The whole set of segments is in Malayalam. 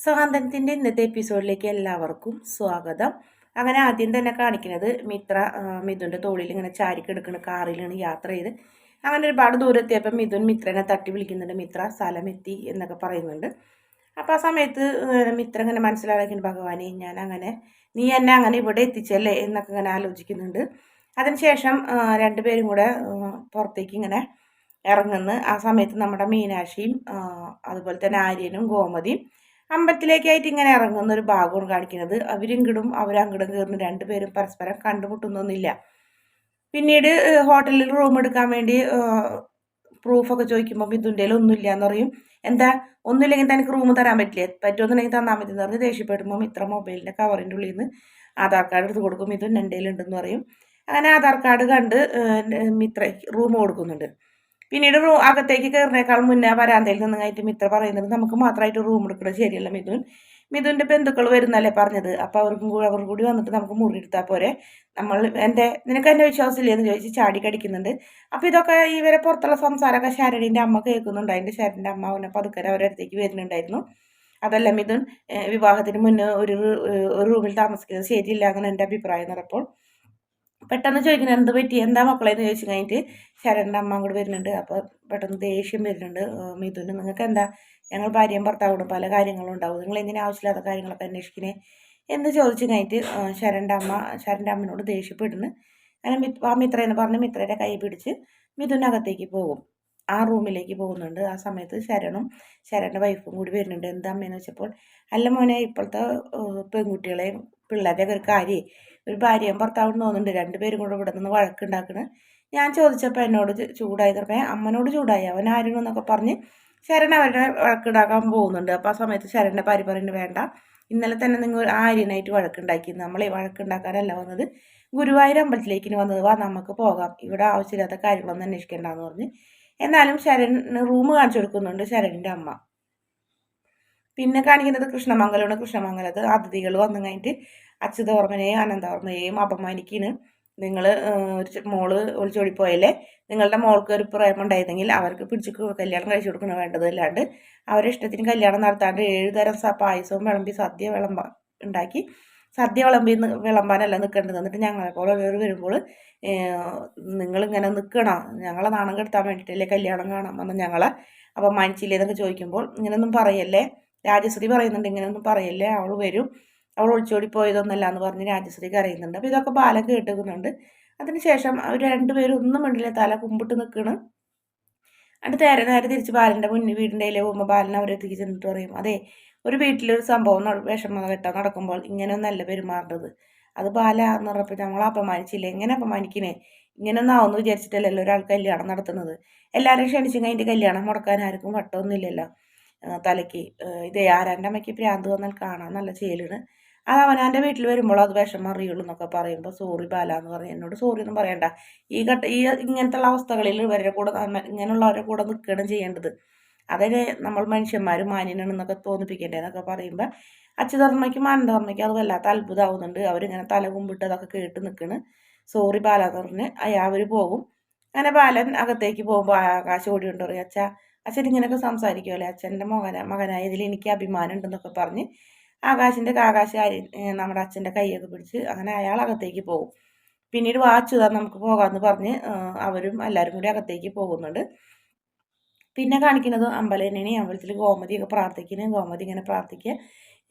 സ്വാതന്ത്ര്യത്തിൻ്റെ ഇന്നത്തെ എപ്പിസോഡിലേക്ക് എല്ലാവർക്കും സ്വാഗതം. അങ്ങനെ ആദ്യം തന്നെ കാണിക്കുന്നത് മിഥുൻ്റെ തോളിൽ ഇങ്ങനെ ചാരിക്കെടുക്കുന്ന കാറിലാണ് യാത്ര ചെയ്ത് അങ്ങനെ ഒരുപാട് ദൂരത്തിയപ്പോൾ മിത്രനെ തട്ടി വിളിക്കുന്നുണ്ട്. മിത്ര സ്ഥലമെത്തി എന്നൊക്കെ പറയുന്നുണ്ട്. അപ്പോൾ ആ സമയത്ത് മിത്ര ഇങ്ങനെ മനസ്സിലാക്കുന്ന ഭഗവാനെ നീ എന്നെ അങ്ങനെ ഇവിടെ എത്തിച്ചല്ലേ എന്നൊക്കെ ഇങ്ങനെ ആലോചിക്കുന്നുണ്ട്. അതിനുശേഷം രണ്ടുപേരും കൂടെ പുറത്തേക്ക് ഇങ്ങനെ ഇറങ്ങുന്നു. ആ സമയത്ത് നമ്മുടെ മീനാക്ഷിയും അതുപോലെ തന്നെ ആര്യനും ഗോമതിയും അമ്പലത്തിലേക്കായിട്ട് ഇങ്ങനെ ഇറങ്ങുന്ന ഒരു ഭാഗമാണ് കാണിക്കുന്നത്. അവരിങ്ങടും അവരങ്ങടും കയറുന്ന രണ്ടുപേരും പരസ്പരം കണ്ടുമുട്ടുന്നൊന്നുമില്ല. പിന്നീട് ഹോട്ടലിൽ റൂം എടുക്കാൻ വേണ്ടി പ്രൂഫൊക്കെ ചോദിക്കുമ്പോൾ മിഥുൻ്റെ ഒന്നുമില്ല എന്ന് പറയും. എന്താ ഒന്നുമില്ലെങ്കിൽ തനിക്ക് റൂം തരാൻ പറ്റില്ലേ, പറ്റുമെന്നുണ്ടെങ്കിൽ തന്നാൽ മതി എന്ന് പറഞ്ഞ് ദേഷ്യപ്പെടുമ്പോൾ മിത്ര മൊബൈലിൻ്റെ കവറിൻ്റെ ഉള്ളിൽ നിന്ന് ആധാർ കാർഡ് എടുത്ത് കൊടുക്കും. മിഥുൻ എൻ്റെ കയ്യിലുണ്ടെന്ന് പറയും. അങ്ങനെ ആധാർ കാർഡ് കണ്ട് മിത്ര റൂം കൊടുക്കുന്നുണ്ട്. പിന്നീട് അകത്തേക്ക് കയറുന്നേക്കാൾ മുന്നേ വരാന്തയിൽ നിന്ന് കഴിഞ്ഞിട്ട് മിത്ര പറയുന്നത് നമുക്ക് മാത്രമായിട്ട് റൂം എടുക്കുന്നത് ശരിയല്ല മിഥുൻ്റെ ബന്ധുക്കൾ വരുന്നല്ലേ പറഞ്ഞത്, അപ്പോൾ അവർ കൂടി വന്നിട്ട് നമുക്ക് മുറി എടുത്താൽ പോരെ, നിനക്ക് എന്നെ വിശ്വാസമില്ലേ എന്ന് ചോദിച്ച് ചാടി കടിക്കുന്നുണ്ട്. അപ്പോൾ ഇതൊക്കെ ഇവരെ പുറത്തുള്ള സംസാരമൊക്കെ ശരണിൻ്റെ അമ്മ കേൾക്കുന്നുണ്ട്. അതിൻ്റെ ശരണിൻ്റെ അമ്മ അവനെ പതുക്കരെ അവരുടെ അടുത്തേക്ക് വരുന്നുണ്ടായിരുന്നു. അതല്ല മിഥുൻ വിവാഹത്തിന് മുന്നേ ഒരു റൂമിൽ താമസിക്കുന്നത് ശരിയില്ല എന്നാണ് എൻ്റെ അഭിപ്രായം എന്നപ്പോൾ പെട്ടെന്ന് ചോദിക്കുന്നത് എന്ത് പറ്റി, എന്താ മക്കളെ എന്ന് ചോദിച്ചു കഴിഞ്ഞിട്ട് ശരണിൻ്റെ അമ്മ അങ്ങോട്ട് വരുന്നുണ്ട്. അപ്പോൾ പെട്ടെന്ന് ദേഷ്യം വരുന്നുണ്ട്. മിഥുന് നിങ്ങൾക്ക് എന്താ, ഞങ്ങൾ ഭാര്യയും ഭർത്താവോടും പല കാര്യങ്ങളും ഉണ്ടാവും, നിങ്ങൾ എന്തിനാ ആവശ്യമില്ലാത്ത കാര്യങ്ങളൊക്കെ അന്വേഷിക്കണേ എന്ന് ചോദിച്ചു കഴിഞ്ഞിട്ട് ശരണിൻ്റെ അമ്മനോട് ദേഷ്യപ്പെടുന്നു. അങ്ങനെ ആ മിത്രയെന്ന് പറഞ്ഞ് മിത്രയുടെ കൈ പിടിച്ച് മിഥുനകത്തേക്ക് പോകും. ആ റൂമിലേക്ക് പോകുന്നുണ്ട്. ആ സമയത്ത് ശരണിൻ്റെ വൈഫും കൂടി വരുന്നുണ്ട്. എന്താ അമ്മയെന്ന് വെച്ചപ്പോൾ, അല്ല മോനെ, ഇപ്പോഴത്തെ പെൺകുട്ടികളെയും പിള്ളേരുടെ ഒരു കാര്യം ഒരു ഭാര്യയും ഭർത്താവും തോന്നുന്നുണ്ട്, രണ്ടുപേരും കൂടെ ഇവിടെ നിന്ന് വഴക്കുണ്ടാക്കണ്. ഞാൻ ചോദിച്ചപ്പോൾ എന്നോട് ചൂടായി പറഞ്ഞാൽ അമ്മനോട് ചൂടായി, അവൻ ആരും എന്നൊക്കെ പറഞ്ഞ് ശരൺ അവരുടെ വഴക്കുണ്ടാക്കാൻ പോകുന്നുണ്ട്. അപ്പോൾ ആ സമയത്ത് ശരണിൻ്റെ ഭാര്യ പറയുന്നത് വേണ്ട, ഇന്നലെ തന്നെ നിങ്ങൾ ആര്യനായിട്ട് വഴക്കുണ്ടാക്കി, നമ്മളെ വഴക്കുണ്ടാക്കാനല്ല വന്നത്, ഗുരുവായൂർ അമ്പലത്തിലേക്ക് വന്നത്, വാ നമുക്ക് പോകാം, ഇവിടെ ആവശ്യമില്ലാത്ത കാര്യങ്ങളൊന്നും അന്വേഷിക്കേണ്ടെന്ന് പറഞ്ഞ് എന്നാലും ശരൺ റൂം കാണിച്ചു കൊടുക്കുന്നുണ്ട് ശരണിൻ്റെ അമ്മ. പിന്നെ കാണിക്കുന്നത് കൃഷ്ണമംഗലമാണ്. കൃഷ്ണമംഗലത്ത് അതിഥികൾ വന്നു കഴിഞ്ഞിട്ട് അച്യുതവർമ്മനെയും അനന്തവർമ്മയെയും അപമാനിക്കുന്നു. നിങ്ങൾ ഒരു മോള് ഒളിച്ചോടിപ്പോയല്ലേ, നിങ്ങളുടെ മോൾക്ക് ഒരു പ്രേമുണ്ടായിരുന്നെങ്കിൽ അവർക്ക് പിടിച്ച് കല്യാണം കഴിച്ചു കൊടുക്കണം വേണ്ടത്, അല്ലാണ്ട് അവരെ ഇഷ്ടത്തിന് കല്യാണം നടത്താണ്ട് 7 തരം പായസവും വിളമ്പി സദ്യ വിളമ്പാനല്ല നിൽക്കേണ്ടത്. എന്നിട്ട് ഞങ്ങളെപ്പോലെ വരുമ്പോൾ നിങ്ങളിങ്ങനെ നിൽക്കണം, ഞങ്ങളെ നാണം കെടുത്താൻ വേണ്ടിയിട്ടല്ലേ കല്യാണം കാണാൻ വന്ന് ഞങ്ങളെ അപമാനിച്ചില്ലേ എന്നൊക്കെ ചോദിക്കുമ്പോൾ ഇങ്ങനെയൊന്നും പറയല്ലേ, രാജശ്രീ പറയുന്നുണ്ട് ഇങ്ങനെയൊന്നും പറയല്ലേ, അവൾ വരും, അവൾ ഒളിച്ചോടി പോയതൊന്നല്ല എന്ന് പറഞ്ഞ് രാജശ്രീ കരയുന്നുണ്ട്. അപ്പോൾ ഇതൊക്കെ ബാലൻ കേട്ടുക്കുന്നുണ്ട്. അതിനുശേഷം അവർ രണ്ടുപേരും ഒന്നും വേണ്ടില്ല, തല കുമ്പിട്ട് നിൽക്കണം. എന്നിട്ട് നേരെ തിരിച്ച് ബാലൻ്റെ വീടിൻ്റെ അതിലേ പോകുമ്പോൾ ബാലൻ അവരെത്തിക്ക് ചെന്നിട്ട് പറയും, അതെ, ഒരു വീട്ടിലൊരു സംഭവം വിഷമഘട്ടം നടക്കുമ്പോൾ ഇങ്ങനെയൊന്നല്ല പെരുമാറുന്നത്, അത് ബാല എന്ന് പറഞ്ഞപ്പോൾ ഞങ്ങൾ അപമാനിച്ചില്ലേ, എങ്ങനെ അപമാനിക്കണേ, ഇങ്ങനെയൊന്നും ആവുമെന്ന് വിചാരിച്ചിട്ടല്ലല്ലോ ഒരാൾ കല്യാണം നടത്തുന്നത്, എല്ലാവരും ക്ഷണിച്ചു കഴിഞ്ഞിട്ട് കല്യാണം മുടക്കാൻ ആർക്കും വട്ടമൊന്നുമില്ലല്ലോ തലയ്ക്ക്, ഇതേ ആരാൻ്റെ അമ്മയ്ക്ക് പ്രാന്ത് വന്നാൽ കാണാൻ നല്ല ചേലാണ്, അത് അവനാൻ്റെ വീട്ടിൽ വരുമ്പോൾ അത് വിഷമം അറിയുള്ളൂ എന്നൊക്കെ പറയുമ്പോൾ സോറി ബാല എന്ന് പറയും. എന്നോട് സോറി ഒന്നും പറയണ്ട, ഇങ്ങനത്തെ അവസ്ഥകളിൽ ഇവരുടെ കൂടെ ഇങ്ങനെയുള്ളവരുടെ കൂടെ നിൽക്കണം ചെയ്യേണ്ടത്, അതിന് നമ്മൾ മനുഷ്യന്മാർ മാന്യനാണെന്നൊക്കെ തോന്നിപ്പിക്കേണ്ടതെന്നൊക്കെ പറയുമ്പോൾ അച്യുതവർമ്മയ്ക്കും അനന്തവർമ്മയ്ക്കും അത് വല്ലാത്ത അത്ഭുതമാവുന്നുണ്ട്. അവരിങ്ങനെ തല കുമ്പിട്ട് അതൊക്കെ കേട്ട് നിൽക്കണ്. സോറി ബാല എന്ന് പറഞ്ഞ് അവർ പോകും. അങ്ങനെ ബാലൻ അകത്തേക്ക് പോകുമ്പോൾ ആകാശം ഓടിയുണ്ട് പറയും, അച്ഛൻ ഇങ്ങനെയൊക്കെ സംസാരിക്കുമല്ലേ, അച്ഛൻ്റെ മകനായതിൽ എനിക്ക് അഭിമാനം ഉണ്ടെന്നൊക്കെ പറഞ്ഞ് ആകാശ് നമ്മുടെ അച്ഛൻ്റെ കൈയൊക്കെ പിടിച്ച് അങ്ങനെ അയാൾ അകത്തേക്ക് പോകും. പിന്നീട് വാച്ചുതാ നമുക്ക് പോകാമെന്ന് പറഞ്ഞ് അവരും എല്ലാവരും കൂടി അകത്തേക്ക് പോകുന്നുണ്ട്. പിന്നെ കാണിക്കുന്നത് അമ്പലത്തിൽ ഗോമതിയൊക്കെ പ്രാർത്ഥിക്കുന്നു. ഗോമതി ഇങ്ങനെ പ്രാർത്ഥിക്കുക,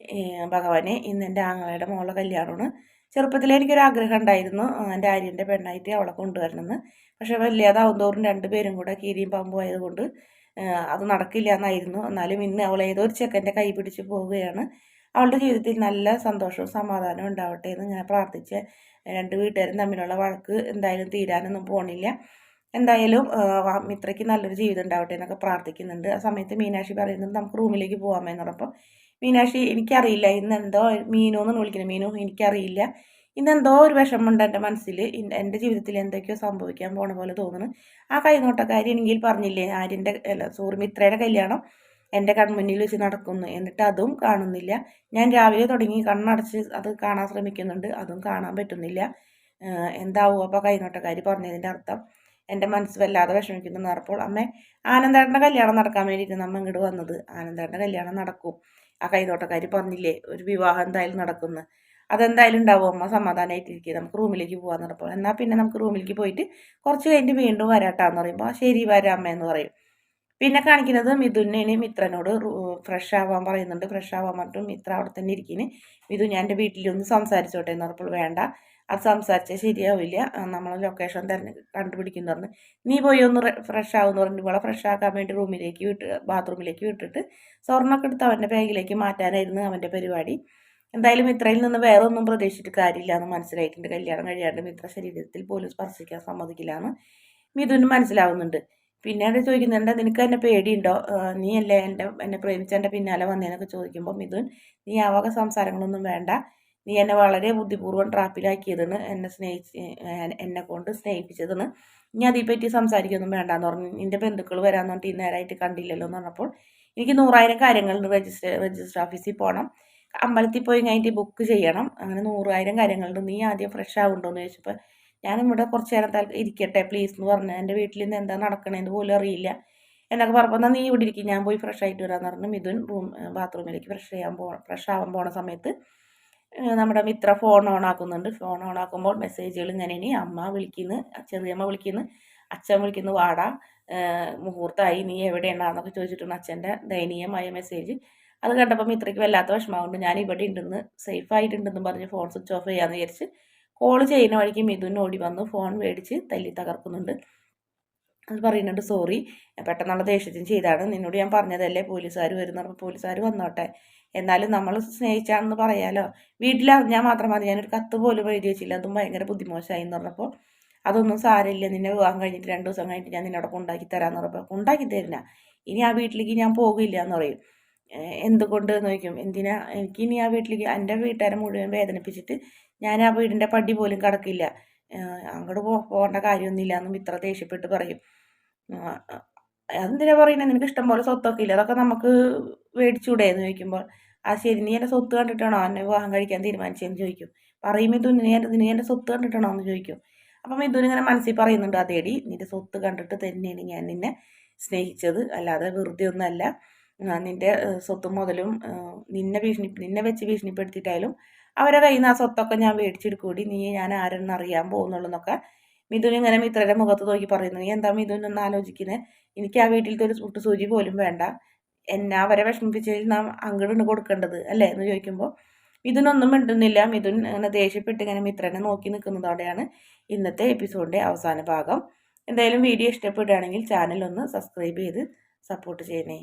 ഭഗവാനെ ഇന്ന് എൻ്റെ ആങ്ങളയുടെ മോളുടെ കല്യാണമാണ്, ചെറുപ്പത്തിലേ എനിക്കൊരാഗ്രഹം ഉണ്ടായിരുന്നു എൻ്റെ ആര്യൻ്റെ പെണ്ണായിട്ട് അവളെ കൊണ്ടുവരണമെന്ന്, പക്ഷേ വലിയതാവും തോറും രണ്ടുപേരും കൂടെ കീരിയും പാമ്പും ആയതുകൊണ്ട് അത് നടക്കില്ല എന്നായിരുന്നു. എന്നാലും ഇന്ന് അവൾ ഏതോ ഒരു ചെക്കൻ്റെ കൈ പിടിച്ച് പോവുകയാണ്, അവളുടെ ജീവിതത്തിൽ നല്ല സന്തോഷവും സമാധാനവും ഉണ്ടാവട്ടെ എന്ന് ഇങ്ങനെ പ്രാർത്ഥിച്ച് രണ്ട് വീട്ടുകാരും തമ്മിലുള്ള വഴക്ക് എന്തായാലും തീരാനൊന്നും പോണില്ല, എന്തായാലും മിത്രയ്ക്ക് നല്ലൊരു ജീവിതം ഉണ്ടാവട്ടെ എന്നൊക്കെ പ്രാർത്ഥിക്കുന്നുണ്ട്. ആ സമയത്ത് മീനാക്ഷി പറയുന്നത് നമുക്ക് റൂമിലേക്ക് പോകാമെന്ന് പറഞ്ഞപ്പോൾ മീനാക്ഷി എനിക്കറിയില്ല ഇന്നെന്തോ മീനോന്ന് വിളിക്കുന്നത്, മീനു എനിക്കറിയില്ല ഇന്നെന്തോ ഒരു വിഷമമുണ്ട് എൻ്റെ മനസ്സിൽ, എൻ്റെ ജീവിതത്തിൽ എന്തൊക്കെയോ സംഭവിക്കാൻ പോണ പോലെ തോന്നുന്നു, ആ കൈനോട്ടക്കാരി എനിക്ക് പറഞ്ഞില്ലേ മിത്രയുടെ കല്യാണം എൻ്റെ കൺമുന്നിൽ വെച്ച് നടക്കുന്നു, എന്നിട്ട് അതും കാണുന്നില്ല, ഞാൻ രാവിലെ തുടങ്ങി കണ്ണടച്ച് അത് കാണാൻ ശ്രമിക്കുന്നുണ്ട്, അതും കാണാൻ പറ്റുന്നില്ല, എന്താവും അപ്പോൾ കൈനോട്ടക്കാരി പറഞ്ഞതിൻ്റെ അർത്ഥം, എൻ്റെ മനസ്സ് വല്ലാതെ വിഷമിക്കുന്നു പറഞ്ഞപ്പോൾ അമ്മേ ആനന്ദേട്ടൻ്റെ കല്യാണം നടക്കാൻ വേണ്ടിയിട്ട് നമ്മൾ ഇങ്ങോട്ട് വന്നത്, ആനന്ദേട്ടൻ്റെ കല്യാണം നടക്കും, ആ കൈനോട്ടക്കാരി പറഞ്ഞില്ലേ ഒരു വിവാഹം എന്തായാലും നടക്കുന്നു, അതെന്തായാലും ഉണ്ടാവും, അമ്മ സമാധാനമായിട്ടിരിക്കുക, നമുക്ക് റൂമിലേക്ക് പോകാമെന്ന് പറഞ്ഞപ്പോൾ എന്നാൽ പിന്നെ നമുക്ക് റൂമിലേക്ക് പോയിട്ട് കുറച്ച് കഴിഞ്ഞിട്ട് വീണ്ടും വരാട്ടാന്ന് പറയുമ്പോൾ ശരി വരാം അമ്മയെന്ന് പറയും. പിന്നെ കാണിക്കുന്നത് മിഥുനിന് മിത്രനോട് ഫ്രഷ് ആവാൻ പറയുന്നുണ്ട്. ഫ്രഷ് ആവാൻ പറഞ്ഞിട്ട് മിത്ര അവിടെ തന്നെ ഇരിക്കുന്നു. മിഥുൻ ഞാൻ എൻ്റെ വീട്ടിലൊന്ന് സംസാരിച്ചോട്ടെ എന്ന് പറഞ്ഞപ്പോൾ വേണ്ട, അത് സംസാരിച്ചാൽ ശരിയാവില്ല, നമ്മൾ ലൊക്കേഷൻ കണ്ടുപിടിക്കുന്നു പറഞ്ഞ് നീ പോയി ഒന്ന് ഫ്രഷ് ആവുമെന്ന് പറഞ്ഞിട്ട് ഇവളെ ഫ്രഷ് ആക്കാൻ വേണ്ടി ബാത്റൂമിലേക്ക് വിട്ടിട്ട് സ്വർണ്ണമൊക്കെ എടുത്ത് അവൻ്റെ ബാഗിലേക്ക് മാറ്റാനായിരുന്നു അവൻ്റെ പരിപാടി. എന്തായാലും മിത്രയിൽ നിന്ന് വേറെ ഒന്നും പ്രതീക്ഷിച്ചിട്ട് കാര്യമില്ല എന്ന് മനസ്സിലായിട്ടുണ്ട്. കല്യാണം കഴിയാണ്ട് മിത്ര ശരീരത്തിൽ പോലും സ്പർശിക്കാൻ സമ്മതിക്കില്ല എന്ന് മിഥുന് മനസ്സിലാവുന്നുണ്ട്. പിന്നീട് ചോദിക്കുന്നുണ്ട് നിനക്ക് എന്നെ പേടിയുണ്ടോ, നീ അല്ലേ എന്നെ പ്രേമിച്ച എൻ്റെ പിന്നാലെ വന്നേന്നൊക്കെ ചോദിക്കുമ്പോൾ മിഥുൻ നീ ആ വക സംസാരങ്ങളൊന്നും വേണ്ട, നീ എന്നെ വളരെ ബുദ്ധിപൂർവ്വം ട്രാപ്പിലാക്കിയതെന്ന്, എന്നെ കൊണ്ട് സ്നേഹിപ്പിച്ചതെന്ന്, ഇനി അതേപ്പറ്റി സംസാരിക്കൊന്നും വേണ്ടാന്ന് പറഞ്ഞു. നിൻ്റെ ബന്ധുക്കൾ വരാമെന്ന് പറഞ്ഞിട്ട് ഈ നേരമായിട്ട് കണ്ടില്ലല്ലോ എന്ന് പറഞ്ഞപ്പോൾ എനിക്ക് 100,000 കാര്യങ്ങളുണ്ട്, രജിസ്റ്റർ ഓഫീസിൽ പോകണം, അമ്പലത്തിൽ പോയി കഴിഞ്ഞിട്ട് ബുക്ക് ചെയ്യണം, അങ്ങനെ 100,000 കാര്യങ്ങളുണ്ട്, നീ ആദ്യം ഫ്രഷ് ആവുന്നുണ്ടോയെന്ന് ചോദിച്ചപ്പോൾ ഞാനും ഇവിടെ കുറച്ച് നേരം ഇരിക്കട്ടെ പ്ലീസ് എന്ന് പറഞ്ഞു. എൻ്റെ വീട്ടിൽ നിന്ന് എന്താ നടക്കണേന്ന് പോലും അറിയില്ല എന്നൊക്കെ പറഞ്ഞപ്പോൾ എന്നാൽ നീ ഇവിടെ ഇരിക്കും, ഞാൻ പോയി ഫ്രഷ് ആയിട്ട് വരാമെന്ന് പറഞ്ഞു മിഥുൻ ബാത്റൂമിലേക്ക് ഫ്രഷ് ആവാൻ പോണ സമയത്ത് നമ്മുടെ മിത്ര ഫോൺ ഓൺ ആക്കുന്നുണ്ട്. ഫോൺ ഓൺ ആക്കുമ്പോൾ മെസ്സേജുകൾ ഇങ്ങനെ അമ്മ വിളിക്കുന്നു, ചെറിയമ്മ വിളിക്കുന്നു, അച്ഛൻ വിളിക്കുന്നു, വാടാ മുഹൂർത്തമായി, നീ എവിടെയുണ്ടാന്നൊക്കെ ചോദിച്ചിട്ടുണ്ട് അച്ഛൻ്റെ ദയനീയമായ മെസ്സേജ്. അത് കണ്ടപ്പോൾ മിത്രയ്ക്ക് വല്ലാത്ത വിഷമമുണ്ട്. ഞാൻ ഇവിടെ ഉണ്ടെന്ന് സേഫ് ആയിട്ടുണ്ടെന്ന് പറഞ്ഞ് ഫോൺ സ്വിച്ച് ഓഫ് ചെയ്യാമെന്ന് വിചാരിച്ച് കോൾ ചെയ്യുന്ന വഴിക്ക് മിഥുൻ ഓടി വന്ന് ഫോൺ മേടിച്ച് തല്ലി തകർക്കുന്നുണ്ട്. അത് പറയുന്നുണ്ട് സോറി, പെട്ടെന്നുള്ള ദേഷ്യത്തിന് ചെയ്താണ്, നിന്നോട് ഞാൻ പറഞ്ഞതല്ലേ പോലീസുകാർ വരുന്ന, പോലീസുകാർ വന്നോട്ടെ, എന്നാലും നമ്മൾ സ്നേഹിച്ചാണെന്ന് പറയാലോ, വീട്ടിലറിഞ്ഞാൽ മാത്രം മതി, ഞാനൊരു കത്ത് പോലും എഴുതി വെച്ചില്ല, അതും ഭയങ്കര ബുദ്ധിമോശമായി എന്ന് പറഞ്ഞപ്പോൾ അതൊന്നും സാരമില്ല, നിന്നെ വിവാഹം കഴിഞ്ഞിട്ട് 2 ദിവസം കഴിഞ്ഞിട്ട് ഞാൻ നിന്നോട് കൊണ്ടാക്കി തരാമെന്ന് പറഞ്ഞപ്പോൾ കൊണ്ടാക്കി തരില്ല, ഇനി ആ വീട്ടിലേക്ക് ഞാൻ പോകില്ല എന്ന് പറയും. എന്തുകൊണ്ട് എന്ന് ചോദിക്കും. എന്തിനാ, എനിക്കിനി ആ വീട്ടിലേക്ക് എൻ്റെ വീട്ടുകാരെ മുഴുവൻ വേദനിപ്പിച്ചിട്ട് ഞാൻ ആ വീടിൻ്റെ പടി പോലും കടക്കില്ല, അങ്ങോട്ട് പോകേണ്ട കാര്യമൊന്നുമില്ല എന്ന് മിത്ര ദേഷ്യപ്പെട്ട് പറയും. അതെന്തിനാ പറയുന്നത്, നിനക്ക് ഇഷ്ടം പോലെ സ്വത്തൊക്കെ ഇല്ല, അതൊക്കെ നമുക്ക് മേടിച്ചൂടെ എന്ന് ചോദിക്കുമ്പോൾ ആ ശരി, നീ എൻ്റെ സ്വത്ത് കണ്ടിട്ടാണോ എന്നെ വിവാഹം കഴിക്കാൻ തീരുമാനിച്ചതെന്ന് ചോദിക്കും. പറയും മിഥുൻ, നീ എൻ്റെ സ്വത്ത് കണ്ടിട്ടാണോ എന്ന് ചോദിക്കും. അപ്പം മിഥുൻ ഇങ്ങനെ മനസ്സിൽ പറയുന്നുണ്ട് അതേടി, നിൻ്റെ സ്വത്ത് കണ്ടിട്ട് തന്നെയാണ് ഞാൻ നിന്നെ സ്നേഹിച്ചത്, അല്ലാതെ വെറുതെ ഒന്നല്ല, നിൻ്റെ സ്വത്തും മുതലും നിന്നെ വെച്ച് ഭീഷണിപ്പെടുത്തിയിട്ടായാലും അവരെ കയ്യിൽ നിന്ന് ആ സ്വത്തൊക്കെ ഞാൻ മേടിച്ചെടുക്കൂടി, ഞാൻ ആരെന്ന് അറിയാൻ പോകുന്നുള്ളൂ എന്നൊക്കെ മിഥുൻ ഇങ്ങനെ മിത്രയുടെ മുഖത്ത് നോക്കി പറയുന്നു. നീ എന്താ മിഥുൻ ഒന്ന് ആലോചിക്കുന്നത്, എനിക്ക് ആ വീട്ടിലത്തെ ഒരു സൂചി പോലും വേണ്ട, എന്നെ അവരെ വിഷമിപ്പിച്ചതിൽ നാം അങ്ങോട്ട് കൊടുക്കേണ്ടത് അല്ലേ എന്ന് ചോദിക്കുമ്പോൾ മിഥുനൊന്നും മിണ്ടുന്നില്ല. മിഥുൻ അങ്ങനെ ദേഷ്യപ്പെട്ട് ഇങ്ങനെ മിത്രനെ നോക്കി നിൽക്കുന്നതോടെയാണ് ഇന്നത്തെ എപ്പിസോഡിൻ്റെ അവസാന ഭാഗം. എന്തായാലും വീഡിയോ ഇഷ്ടപ്പെടുകയാണെങ്കിൽ ചാനൽ ഒന്ന് സബ്സ്ക്രൈബ് ചെയ്ത് സപ്പോർട്ട് ചെയ്യണേ.